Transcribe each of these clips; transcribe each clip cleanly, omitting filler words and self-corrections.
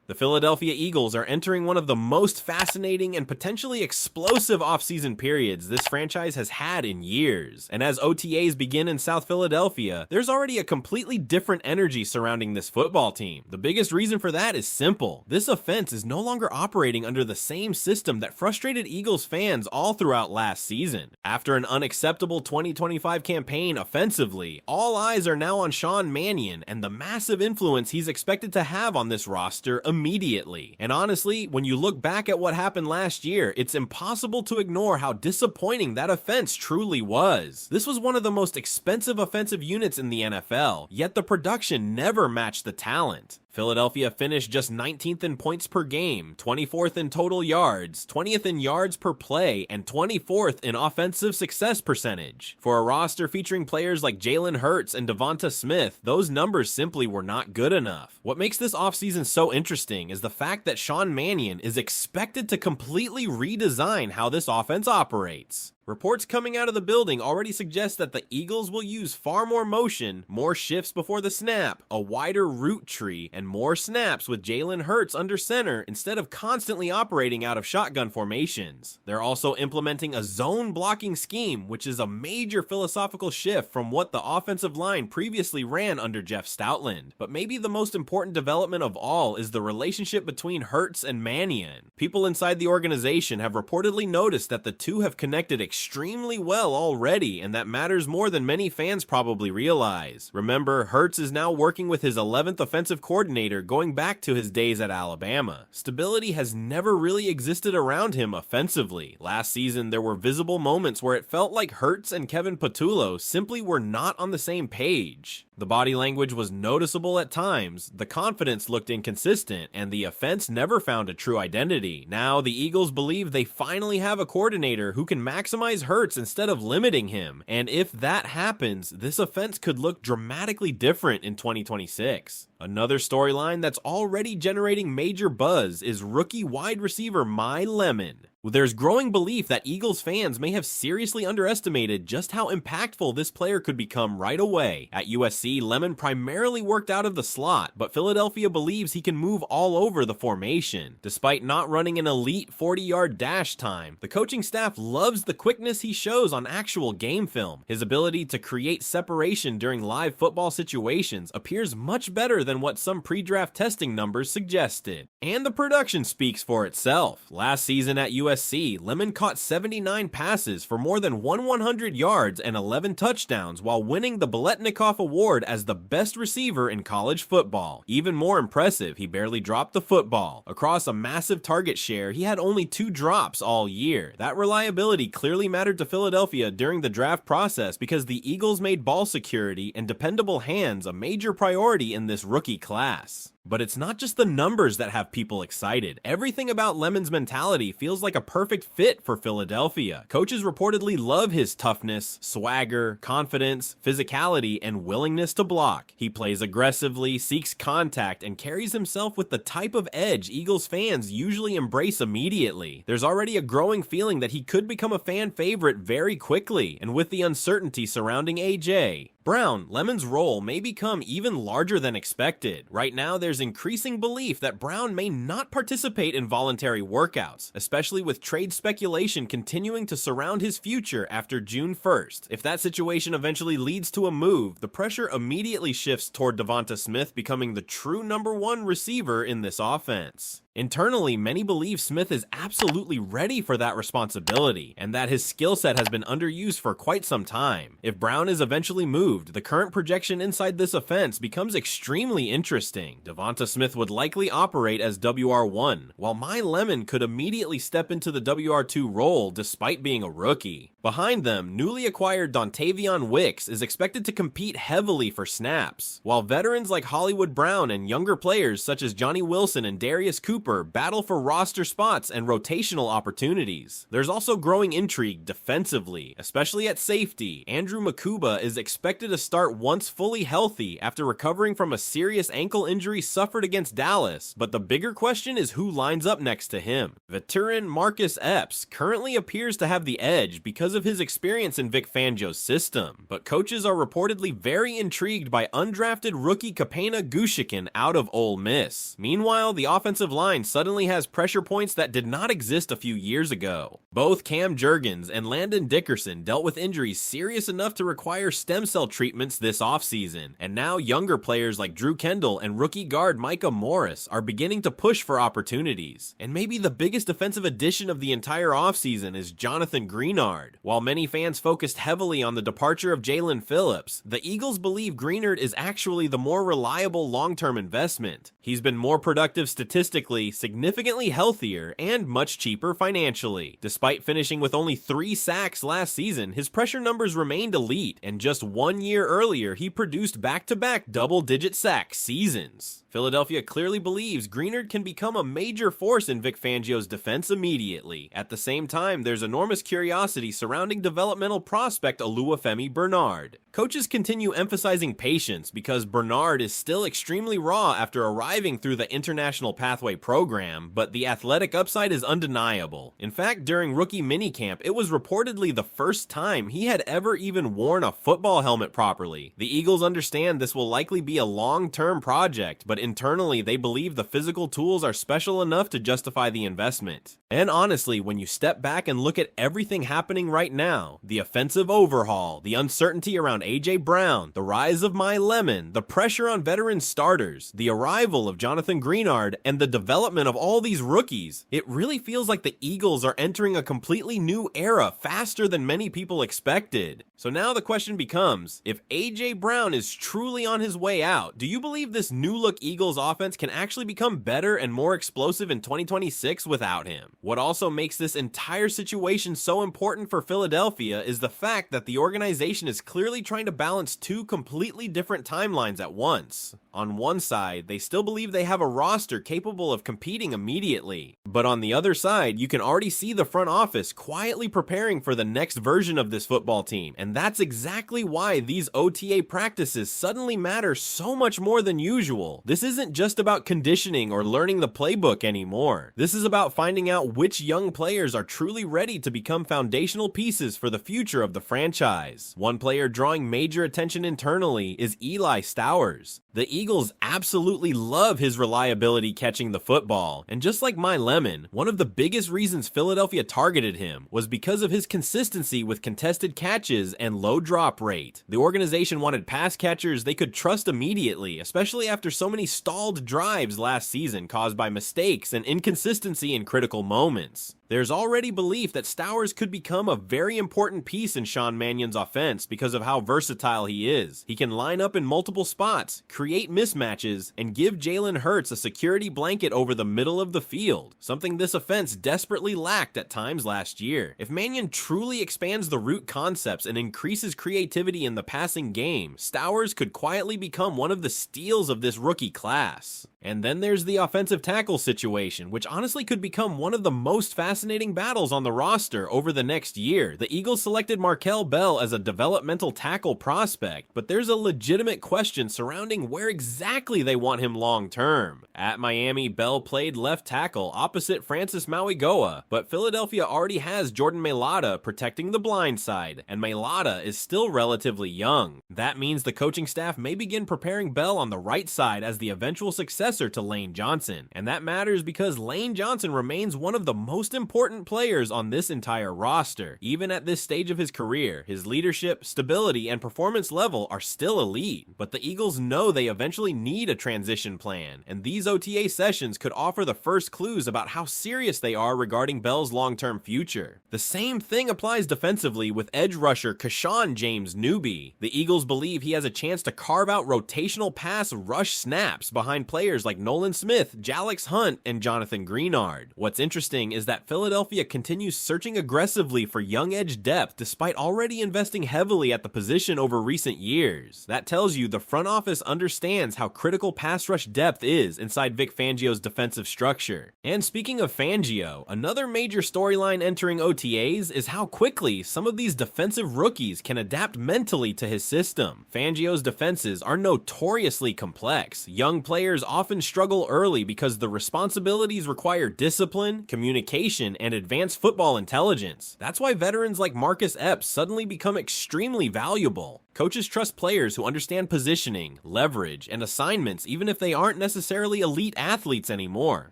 The Philadelphia Eagles are entering one of the most fascinating and potentially explosive offseason periods this franchise has had in years. And as OTAs begin in South Philadelphia, there's already a completely different energy surrounding this football team. The biggest reason for that is simple. This offense is no longer operating under the same system that frustrated Eagles fans all throughout last season. After an unacceptable 2025 campaign offensively, all eyes are now on Sean Mannion and the massive influence he's expected to have on this roster immediately. And honestly, when you look back at what happened last year, it's impossible to ignore how disappointing that offense truly was. This was one of the most expensive offensive units in the NFL, yet the production never matched the talent. Philadelphia finished just 19th in points per game, 24th in total yards, 20th in yards per play, and 24th in offensive success percentage. For a roster featuring players like Jalen Hurts and DeVonta Smith, those numbers simply were not good enough. What makes this offseason so interesting is the fact that Sean Mannion is expected to completely redesign how this offense operates. Reports coming out of the building already suggest that the Eagles will use far more motion, more shifts before the snap, a wider route tree, and more snaps with Jalen Hurts under center instead of constantly operating out of shotgun formations. They're also implementing a zone blocking scheme, which is a major philosophical shift from what the offensive line previously ran under Jeff Stoutland. But maybe the most important development of all is the relationship between Hurts and Mannion. People inside the organization have reportedly noticed that the two have connected extremely well already, and that matters more than many fans probably realize. Remember, Hurts is now working with his 11th offensive coordinator going back to his days at Alabama. Stability has never really existed around him offensively. Last season, there were visible moments where it felt like Hurts and Kevin Patullo simply were not on the same page. The body language was noticeable at times, the confidence looked inconsistent, and the offense never found a true identity. Now, the Eagles believe they finally have a coordinator who can maximize Hurts instead of limiting him, and if that happens, this offense could look dramatically different in 2026. Another storyline that's already generating major buzz is rookie wide receiver My Lemon. There's growing belief that Eagles fans may have seriously underestimated just how impactful this player could become right away. At USC, Lemon primarily worked out of the slot, but Philadelphia believes he can move all over the formation. Despite not running an elite 40-yard dash time, the coaching staff loves the quickness he shows on actual game film. His ability to create separation during live football situations appears much better than what some pre-draft testing numbers suggested. And the production speaks for itself. Last season at USC, Lemon caught 79 passes for more than 100 yards and 11 touchdowns while winning the Biletnikoff Award as the best receiver in college football. Even more impressive, he barely dropped the football. Across a massive target share, he had only 2 drops all year. That reliability clearly mattered to Philadelphia during the draft process because the Eagles made ball security and dependable hands a major priority in this rookie class. But it's not just the numbers that have people excited. Everything about Lemon's mentality feels like a perfect fit for Philadelphia. Coaches reportedly love his toughness, swagger, confidence, physicality, and willingness to block. He plays aggressively, seeks contact, and carries himself with the type of edge Eagles fans usually embrace immediately. There's already a growing feeling that he could become a fan favorite very quickly, and with the uncertainty surrounding AJ Brown, Lemon's role may become even larger than expected. Right now, there's increasing belief that Brown may not participate in voluntary workouts, especially with trade speculation continuing to surround his future after June 1st. If that situation eventually leads to a move, the pressure immediately shifts toward DeVonta Smith becoming the true number 1 receiver in this offense. Internally, many believe Smith is absolutely ready for that responsibility, and that his skill set has been underused for quite some time. If Brown is eventually moved, the current projection inside this offense becomes extremely interesting. DeVonta Smith would likely operate as WR1, while My Lemon could immediately step into the WR2 role despite being a rookie. Behind them, newly acquired Dontavion Wicks is expected to compete heavily for snaps, while veterans like Hollywood Brown and younger players such as Johnny Wilson and Darius Cooper battle for roster spots and rotational opportunities. There's also growing intrigue defensively, especially at safety. Andrew Makuba is expected to start once fully healthy after recovering from a serious ankle injury suffered against Dallas, but the bigger question is who lines up next to him. Veteran Marcus Epps currently appears to have the edge because of his experience in Vic Fangio's system, but coaches are reportedly very intrigued by undrafted rookie Kapena Gushikin out of Ole Miss. Meanwhile, the offensive line suddenly has pressure points that did not exist a few years ago. Both Cam Jurgens and Landon Dickerson dealt with injuries serious enough to require stem cell treatments this offseason, and now younger players like Drew Kendall and rookie guard Micah Morris are beginning to push for opportunities. And maybe the biggest defensive addition of the entire offseason is Jonathan Greenard. While many fans focused heavily on the departure of Jalen Phillips, the Eagles believe Greenard is actually the more reliable long-term investment. He's been more productive statistically, significantly healthier, and much cheaper financially. Despite finishing with only 3 sacks last season, his pressure numbers remained elite, and just 1 year earlier he produced back-to-back double-digit sack seasons. Philadelphia clearly believes Greenard can become a major force in Vic Fangio's defense immediately. At the same time, there's enormous curiosity surrounding developmental prospect Oluwafemi Bernard. Coaches continue emphasizing patience because Bernard is still extremely raw after arriving through the International Pathway program, but the athletic upside is undeniable. In fact, during rookie minicamp, it was reportedly the first time he had ever even worn a football helmet properly. The Eagles understand this will likely be a long-term project, but internally they believe the physical tools are special enough to justify the investment. And honestly, when you step back and look at everything happening right now, the offensive overhaul, the uncertainty around A.J. Brown, the rise of My Lemon, the pressure on veteran starters, the arrival of Jonathan Greenard, and the development of all these rookies, it really feels like the Eagles are entering a completely new era faster than many people expected. So now the question becomes, if A.J. Brown is truly on his way out, do you believe this new-look Eagles offense can actually become better and more explosive in 2026 without him? What also makes this entire situation so important for Philadelphia is the fact that the organization is clearly trying to balance 2 completely different timelines at once. On one side, they still believe they have a roster capable of competing immediately. But on the other side, you can already see the front office quietly preparing for the next version of this football team. And that's exactly why these OTA practices suddenly matter so much more than usual. This isn't just about conditioning or learning the playbook anymore. This is about finding out which young players are truly ready to become foundational pieces for the future of the franchise. One player drawing major attention internally is Eli Stowers. The Eagles absolutely love his reliability catching the football, and just like My Lemon, one of the biggest reasons Philadelphia targeted him was because of his consistency with contested catches and low drop rate. The organization wanted pass catchers they could trust immediately, especially after so many stalled drives last season caused by mistakes and inconsistency in critical moments. There's already belief that Stowers could become a very important piece in Sean Mannion's offense because of how versatile he is. He can line up in multiple spots, create mismatches, and give Jalen Hurts a security blanket over the middle of the field, something this offense desperately lacked at times last year. If Mannion truly expands the root concepts and increases creativity in the passing game, Stowers could quietly become one of the steals of this rookie class. And then there's the offensive tackle situation, which honestly could become one of the most fascinating battles on the roster over the next year. The Eagles selected Markel Bell as a developmental tackle prospect, but there's a legitimate question surrounding where exactly they want him long term. At Miami, Bell played left tackle opposite Francis Mauigoa, but Philadelphia already has Jordan Mailata protecting the blind side, and Mailata is still relatively young. That means the coaching staff may begin preparing Bell on the right side as the eventual successor to Lane Johnson, and that matters because Lane Johnson remains one of the most important players on this entire roster. Even at this stage of his career, his leadership, stability, and performance level are still elite, but the Eagles know they eventually need a transition plan, and these OTA sessions could offer the first clues about how serious they are regarding Bell's long-term future. The same thing applies defensively with edge rusher Keshawn James Newby. The Eagles believe he has a chance to carve out rotational pass rush snaps behind players like Nolan Smith, Jalix Hunt, and Jonathan Greenard. What's interesting is that Philadelphia continues searching aggressively for young edge depth despite already investing heavily at the position over recent years. That tells you the front office understands how critical pass rush depth is inside Vic Fangio's defensive structure. And speaking of Fangio, another major storyline entering OTAs is how quickly some of these defensive rookies can adapt mentally to his system. Fangio's defenses are notoriously complex. Young players often struggle early because the responsibilities require discipline, communication, communication, and advanced football intelligence. That's why veterans like Marcus Epps suddenly become extremely valuable. Coaches trust players who understand positioning, leverage, and assignments even if they aren't necessarily elite athletes anymore.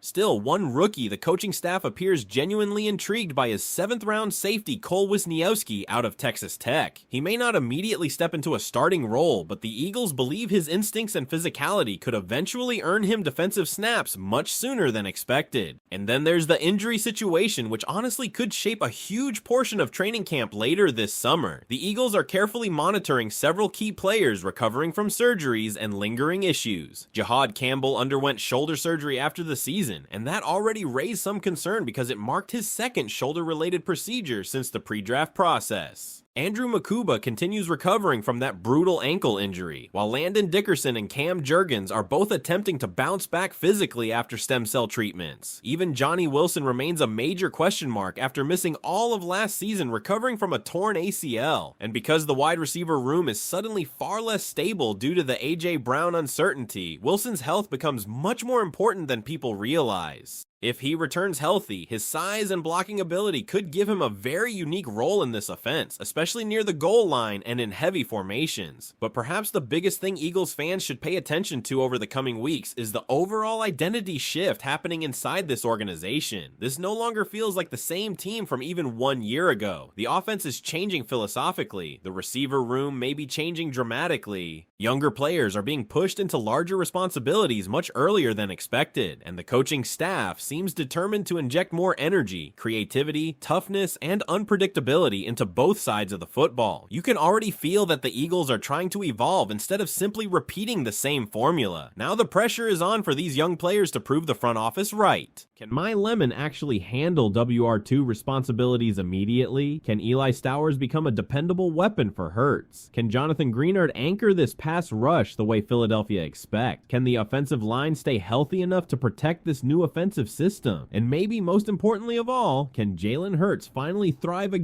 Still, one rookie the coaching staff appears genuinely intrigued by is 7th-round safety Cole Wisniewski out of Texas Tech. He may not immediately step into a starting role, but the Eagles believe his instincts and physicality could eventually earn him defensive snaps much sooner than expected. And then there's the injury situation, which honestly could shape a huge portion of training camp later this summer. The Eagles are carefully monitoring several key players recovering from surgeries and lingering issues. Jahad Campbell underwent shoulder surgery after the season, and that already raised some concern because it marked his second shoulder-related procedure since the pre-draft process. Andrew Makuba continues recovering from that brutal ankle injury, while Landon Dickerson and Cam Jurgens are both attempting to bounce back physically after stem cell treatments. Even Johnny Wilson remains a major question mark after missing all of last season recovering from a torn ACL. And because the wide receiver room is suddenly far less stable due to the A.J. Brown uncertainty, Wilson's health becomes much more important than people realize. If he returns healthy, his size and blocking ability could give him a very unique role in this offense, especially near the goal line and in heavy formations. But perhaps the biggest thing Eagles fans should pay attention to over the coming weeks is the overall identity shift happening inside this organization. This no longer feels like the same team from even 1 year ago. The offense is changing philosophically, the receiver room may be changing dramatically, younger players are being pushed into larger responsibilities much earlier than expected, and the coaching staff seems determined to inject more energy, creativity, toughness, and unpredictability into both sides of the football. You can already feel that the Eagles are trying to evolve instead of simply repeating the same formula. Now the pressure is on for these young players to prove the front office right. Can My Lemon actually handle WR2 responsibilities immediately? Can Eli Stowers become a dependable weapon for Hurts? Can Jonathan Greenard anchor this pass rush the way Philadelphia expect? Can the offensive line stay healthy enough to protect this new offensive system? And maybe most importantly of all, can Jalen Hurts finally thrive again